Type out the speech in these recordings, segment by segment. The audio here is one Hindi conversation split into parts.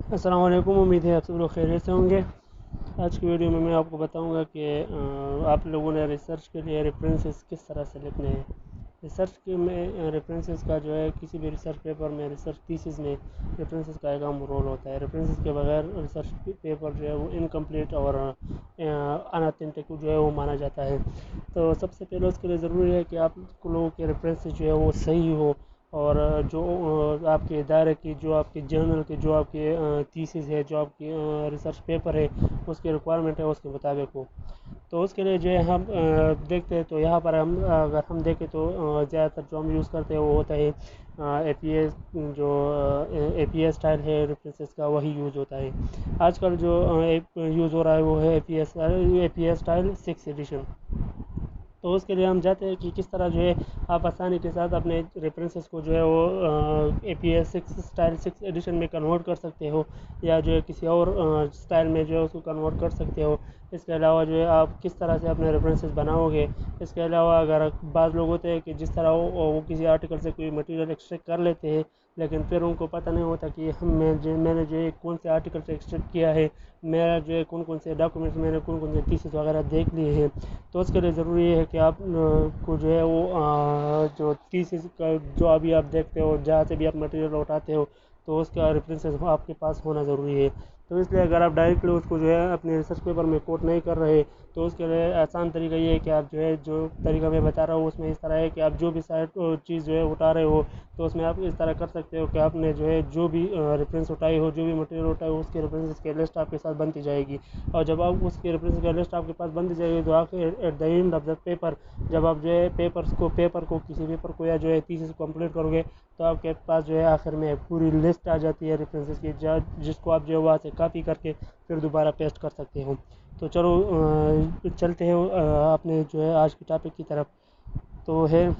अस्सलाम वालेकुम। उम्मीद है आप सब लोग खैरियत से होंगे। आज की वीडियो में मैं आपको बताऊंगा कि आप लोगों ने रिसर्च के लिए रेफरेंसेस किस तरह से लिखने हैं। रिसर्च के में रेफरेंसेस का जो है किसी भी रिसर्च पेपर में, रिसर्च थीसिस में रेफरेंसेस का एक अहम रोल होता है। रेफरेंसेस के बगैर रिसर्च पेपर जो है वो इनकम्प्लीट और अनऑथेंटिक जो है वो माना जाता है। तो सबसे पहले उसके लिए ज़रूरी है कि आप लोगों के रेफरेंसेस जो है वो सही हो, और जो आपके दायरे की, जो आपके जर्नल के, जो आपके थीसिस है, जो आपकी रिसर्च पेपर है, उसकी रिक्वायरमेंट है उसके मुताबिक हो। तो उसके लिए जो है हम देखते हैं, तो यहाँ पर हम अगर हम देखें तो ज़्यादातर जो हम यूज़ करते हैं वो होता है ए पी एस, जो ए पी एस स्टाइल है रेफरेंसेस का, वही यूज़ होता है। आजकल जो यूज़ हो रहा है वो है A P S style 6 edition. तो उसके लिए हम चाहते हैं कि किस तरह जो है आप आसानी के साथ अपने रेफरेंसेस को जो है वो ए पी एस सिक्स एडिशन में कन्वर्ट कर सकते हो, या जो है किसी और स्टाइल में जो है उसको कन्वर्ट कर सकते हो। इसके अलावा जो है आप किस तरह से अपने रेफरेंसेस बनाओगे। इसके अलावा अगर बाज़ लोग होते हैं कि जिस तरह वो किसी आर्टिकल से कोई मटेरियल एक्सट्रैक्ट कर लेते हैं, लेकिन फिर उनको पता नहीं होता कि मैंने जो है कौन से आर्टिकल से एक्सट्रैक्ट किया है, मेरा जो है कौन कौन से डॉक्यूमेंट्स, मैंने कौन कौन से थीसिस वगैरह देख लिए हैं। तो उसके लिए ज़रूरी है कि आप को जो है वो जो थीसिस का जो अभी आप देखते हो, जहाँ से भी आप मटेरियल उठाते हो, तो उसका रेफरेंसेस आपके पास होना ज़रूरी है। तो इसलिए अगर आप डायरेक्टली उसको जो है अपने रिसर्च पेपर में कोट नहीं कर रहे, तो उसके लिए आसान तरीका ये है कि आप जो है, जो तरीका मैं बता रहा हूँ उसमें इस तरह है कि आप जो भी साइट चीज़ जो है उठा रहे हो, तो उसमें आप इस तरह कर सकते हो कि आपने जो है जो भी रेफरेंस उठाई हो, जो भी मटेरियल उठाए हो, उसके रेफरेंसेस की लिस्ट आपके साथ बनती जाएगी। और जब आप उसके रेफरेंस की लिस्ट आपके पास बनती जाएगी, तो आखिर at the end of the paper, जब आप जो है किसी पेपर को या जो है थीसिस कंप्लीट करोगे, तो आपके पास जो है आखिर में पूरी लिस्ट आ जाती है रेफरेंसेस की, जिसको आप जो है वहाँ से कॉपी करके फिर दोबारा पेस्ट कर सकते हो। तो चलो चलते हैं अपने जो है आज की टॉपिक की तरफ। तो है,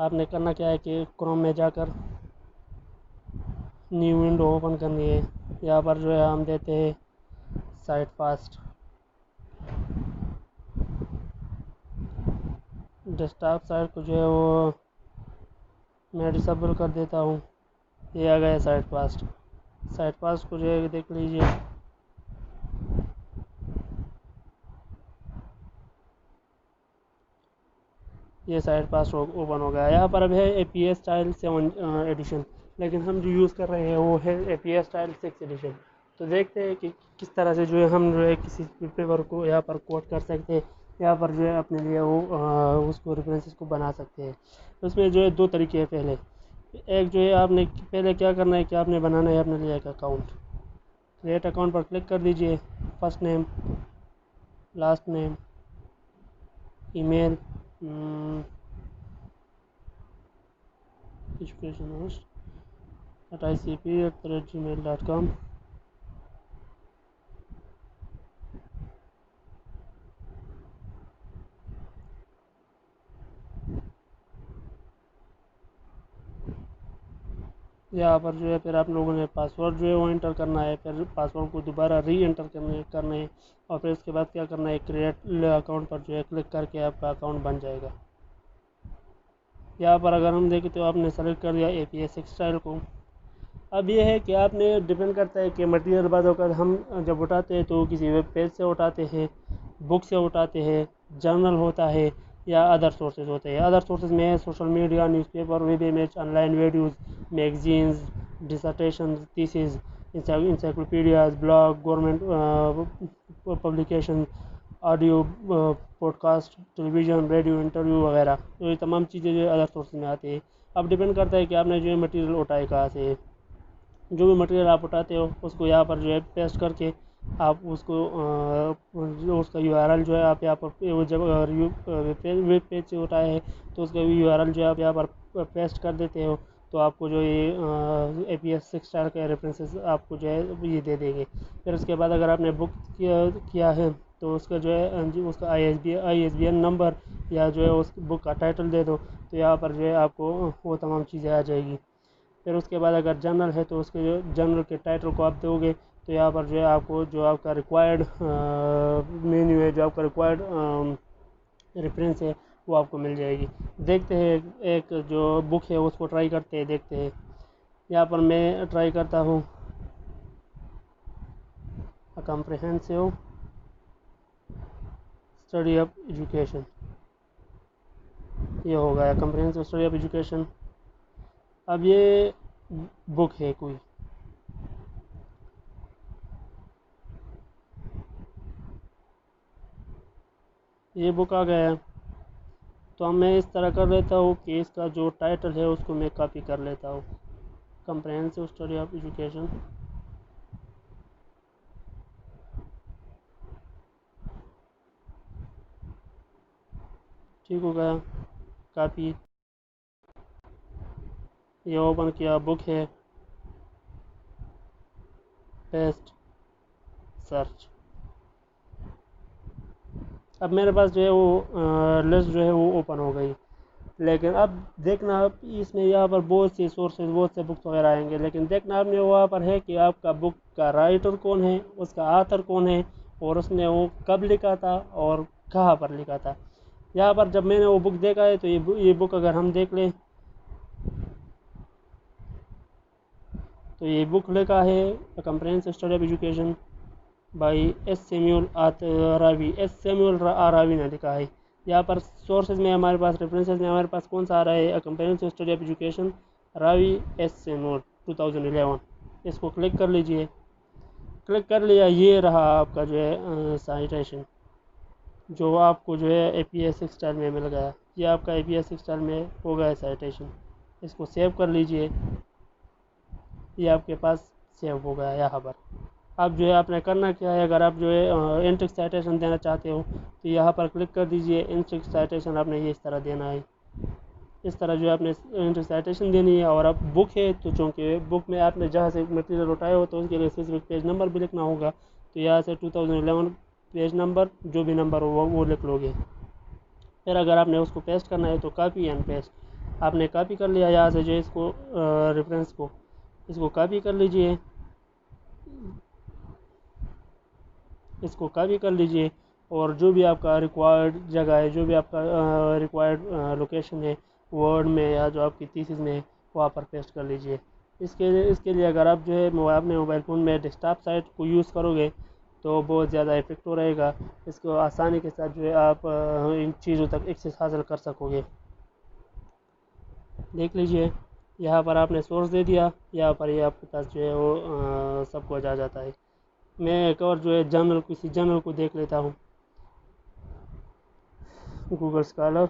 आपने करना क्या है कि क्रोम में जाकर न्यू विंडो ओपन करनी है। यहाँ पर जो है हम देते हैं साइट फास्ट। डेस्कटॉप साइट को जो है वो मैं डिसेबल कर देता हूँ। ये आ गया साइट फास्ट। साइट फास्ट को जो है देख लीजिए। ये साइट फास्ट ओपन हो गया। यहाँ पर अब है A P S style 7 edition, लेकिन हम जो यूज़ कर रहे हैं वो है A P S style 6 edition. तो देखते हैं कि किस तरह से जो है हम जो है किसी पेपर को यहाँ पर कोट कर सकते हैं, यहाँ पर जो है अपने लिए वो उसको रेफरेंसेस को बना सकते हैं। उसमें जो है दो तरीके हैं। पहले एक जो है, आपने पहले क्या करना है कि आपने बनाना है अपने लिए एक अकाउंट। क्रिएट अकाउंट पर क्लिक कर दीजिए। First name, last name, email, education host @icp@gmail.com। यहाँ पर जो है फिर आप लोगों ने पासवर्ड जो है वो एंटर करना है, फिर पासवर्ड को दोबारा री एंटर करना है, और फिर उसके बाद क्या करना है, क्रिएट अकाउंट पर जो है क्लिक करके आपका अकाउंट बन जाएगा। यहाँ पर अगर हम देखें तो आपने सेलेक्ट कर दिया ए पी एस स्टाइल को। अब ये है कि आपने, डिपेंड करता है कि मटेरियल बाद अगर हम जब उठाते हैं तो किसी वेब पेज से उठाते हैं, बुक से उठाते हैं, जर्नल होता है, या अदर सोर्सेज होते हैं। अदर सोर्सेज में social media, newspaper, web image, online videos, magazines, dissertation, thesis, encyclopedias, blog, government publication, audio, podcast, television, radio, interview वगैरह। तो ये तमाम चीज़ें जो है अदर सोर्स में आती है। अब डिपेंड करता है कि आपने जो है मटेरियल उठाए कहाँ से। जो भी मटेरियल आप उठाते हो उसको यहाँ पर जो है पेस्ट करके आप उसको जो उसका यूआरएल जो है आप यहाँ पर, वो जब वेब पेज से उठाए है तो उसका यूआरएल जो है आप यहाँ पर पेस्ट कर देते हो, तो आपको जो ये ए पी एस 6 के रेफरेंसेस आपको जो है ये दे देंगे। फिर उसके बाद अगर आपने बुक किया है तो उसका जो है उसका I S B N number, या जो है उस बुक का टाइटल दे दो, तो यहाँ पर जो है आपको वो तमाम चीज़ें आ जाएगी। फिर उसके बाद अगर जनरल है तो उसके जो जनरल के टाइटल को आप दोगे, तो यहाँ पर जो है आपको जो आपका रिक्वायर्ड मेन्यू है, जो आपका रिक्वायर्ड रेफरेंस है, वो आपको मिल जाएगी। देखते हैं एक जो बुक है उसको ट्राई करते हैं, देखते हैं। यहाँ पर मैं ट्राई करता हूँ कॉम्प्रिहेंसिव स्टडी ऑफ एजुकेशन, ये हो गया कॉम्प्रिहेंसिव स्टडी ऑफ एजुकेशन। अब ये बुक है कोई, ये बुक आ गया है, तो मैं इस तरह कर लेता हूँ कि इसका जो टाइटल है उसको मैं कॉपी कर लेता हूँ, कॉम्प्रिहेंसिव स्टडी ऑफ एजुकेशन। ठीक हो गया, कॉपी, ये ओपन किया, बुक है, पेस्ट, सर्च। अब मेरे पास जो है वो लिस्ट जो है वो ओपन हो गई। लेकिन अब देखना, आप इसमें यहाँ पर बहुत से सोर्सेज, बहुत से बुक्स वगैरह आएंगे, लेकिन देखना आपने वहाँ पर है कि आपका बुक का राइटर कौन है, उसका आथर कौन है, और उसने वो कब लिखा था और कहाँ पर लिखा था। यहाँ पर जब मैंने वो बुक देखा है तो ये बुक अगर हम देख लें तो ये बुक लिखा है comprehensive study of education by S Samuel Ravi, S Samuel Ravi ने लिखा है। यहाँ पर सोर्सेज में हमारे पास, रेफरेंसेस में हमारे पास कौन सा आ रहा है, comprehensive study of education Ravi S Samuel 2011। इसको क्लिक कर लीजिए, क्लिक कर लिया, ये रहा आपका जो है साइटेशन, जो आपको जो है APS स्टाइल में मिल गया। ये आपका APS स्टाइल में हो गया साइटेशन, इसको सेव कर लीजिए, ये आपके पास सेव हो गया यहाँ पर। अब जो है आपने करना क्या है, अगर आप जो है इंट्रिक साइटेशन देना चाहते हो तो यहाँ पर क्लिक कर दीजिए। इंट्रिक साइटेशन आपने ये इस तरह देना है, इस तरह जो है आपने इंट्रिक साइटेशन देनी है। और अब बुक है तो चूँकि बुक में आपने जहाँ से मटेरियल उठाए हो तो उसके लिए स्पेसिफिक पेज नंबर भी लिखना होगा, तो यहाँ से 2011 पेज नंबर जो भी नंबर हो वो लिख लोगे। फिर अगर आपने उसको पेस्ट करना है तो कॉपी एंड पेस्ट, आपने कॉपी कर लिया यहाँ से जो इसको रेफरेंस को, इसको कॉपी कर लीजिए, इसको कॉपी कर लीजिए, और जो भी आपका रिक्वायर्ड जगह है, जो भी आपका रिक्वायर्ड लोकेशन है वर्ड में या जो आपकी थीसिस में है वहाँ पर पेस्ट कर लीजिए। इसके लिए अगर आप जो है अपने मोबाइल फ़ोन में डेस्कटॉप साइट को यूज़ करोगे तो बहुत ज़्यादा इफेक्टिव रहेगा, इसको आसानी के साथ जो है आप इन चीज़ों तक एक्सेस हासिल कर सकोगे। देख लीजिए, यहाँ पर आपने सोर्स दे दिया, यहाँ पर ये आपके पास जो है वो सब कुछ आ जाता है। मैं एक और जो है जर्नल, किसी जर्नल को देख लेता हूँ, गूगल स्कॉलर।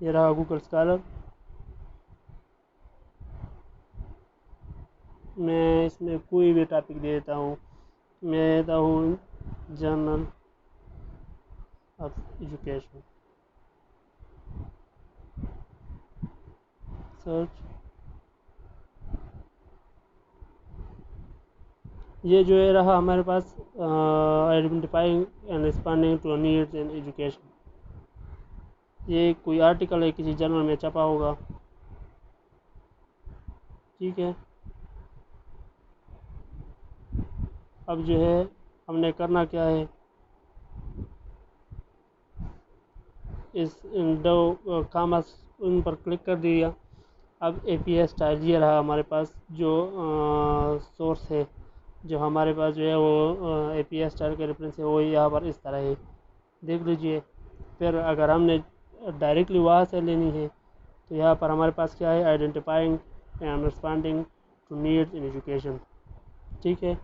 ये रहा गूगल स्कॉलर। मैं इसमें कोई भी टॉपिक दे देता हूँ, मैं देता हूँ जर्नल ऑफ एजुकेशन, सर्च। ये जो है रहा हमारे पास identifying and responding to needs in education. ये कोई आर्टिकल है, किसी जर्नल में छपा होगा, ठीक है। अब जो है हमने करना क्या है, इस दो कामर्स उन पर क्लिक कर दिया। अब APS टाइप ये रहा हमारे पास जो सोर्स है, जो हमारे पास जो है वो APS टाइप के रेफरेंस है वो यहाँ पर इस तरह है, देख लीजिए। फिर अगर हमने डायरेक्टली वहाँ से लेनी है तो यहाँ पर हमारे पास क्या है, identifying and responding to needs in education, ठीक है।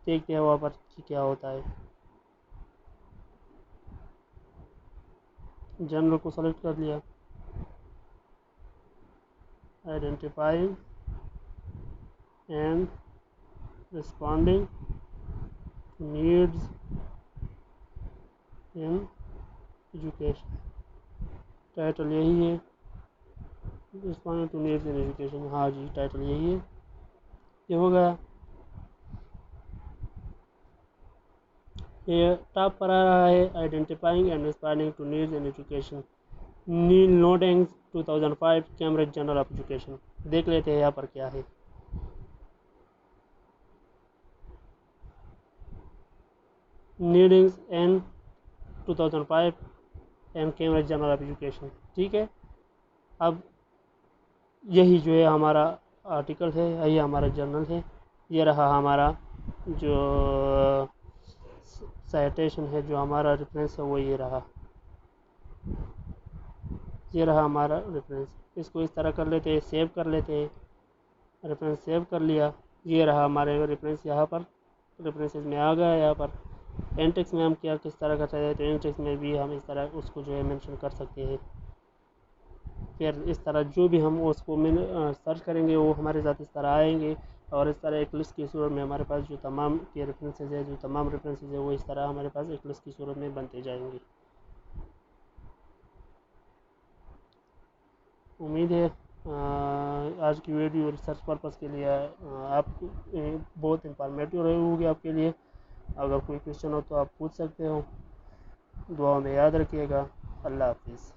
देखते हैं वहाँ पर क्या होता है। जनरल को सेलेक्ट कर लिया, identifying and responding to needs in education, title यही है, responding to needs in education. हाँ जी, टाइटल यही है, ये हो गया। ये टॉप पर आ रहा है, identifying and responding to needs in education, Neil Nottings 2005 Cambridge journal of education. देख लेते हैं यहाँ पर क्या है। Needings in 2005 and Cambridge journal of education. ठीक है, अब यही जो है हमारा आर्टिकल है, यही हमारा जर्नल है, ये रहा हमारा जो साइटेशन है, जो हमारा रेफरेंस है वो ये रहा हमारा रेफरेंस। इसको इस तरह कर लेते हैं, सेव कर लेते हैं, रेफरेंस सेव कर लिया। ये रहा हमारे रेफरेंस, यहाँ पर रेफरेंसेस में आ गया। यहाँ पर एंटेक्स में हम क्या किस तरह का चाहिए, तो एंटेक्स में भी हम इस तरह उसको जो है मेंशन कर सकते हैं। फिर इस तरह जो भी हम उसको सर्च करेंगे वो हमारे साथ इस तरह आएंगे, और इस तरह एक लिस्ट की सूरत में हमारे पास जो तमाम के रेफरेंसेज है, जो तमाम रेफरेंसेज है वो इस तरह हमारे पास एक लिस्ट की सूरत में बनते जाएंगे। उम्मीद है आज की वीडियो रिसर्च पर्पज़ के लिए आप बहुत इंफॉर्मेटिव रही होगी आपके लिए। अगर कोई क्वेश्चन हो तो आप पूछ सकते हो। दुआ में याद रखिएगा। अल्लाह हाफिज़।